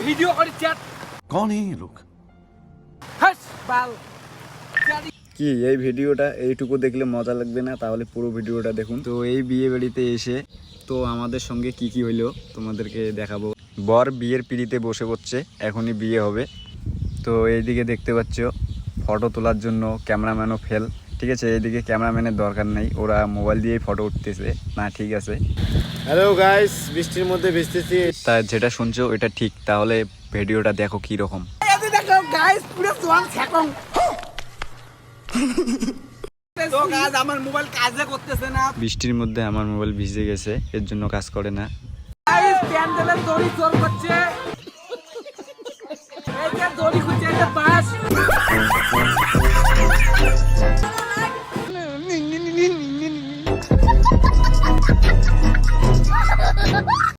Video করে chat. कौन है ये लोग? হাস বাল। কি এই ভিডিওটা এইটুকু দেখলে মজা লাগবে না, তাহলে পুরো ভিডিওটা দেখুন। তো এই বিয়ে বাড়িতে এসে তো আমাদের সঙ্গে কি কি হইলো তোমাদেরকে দেখাবো। বর বিয়ের পিঁড়িতে বসে পড়ছে, এখনই বিয়ে হবে। তো এইদিকে দেখতে পাচ্ছ ফটো তোলার জন্য ক্যামেরাম্যানও ফেল। ঠিক আছে, এইদিকে ক্যামেরাম্যানের দরকার নেই, ওরা মোবাইল দিয়েই ফটো উঠতেছে না। ঠিক আছে, হ্যালো গাইস, বৃষ্টির মধ্যে ভিজতেছি। তা যেটা শুনছো এটা ঠিক, তাহলে ভিডিওটা দেখো কি রকম। এই যে দেখো গাইস পুরো সোয়াং ছাকং। তো গাইস আমার মোবাইল কাজে করতেছে না। বৃষ্টির মধ্যে আমার মোবাইল ভিজে গেছে, এর জন্য কাজ করে না। গাইস প্যান্ডেলের দড়ি চোর করছে। এই যে দড়ি খুঁজছে, এই যে বাস।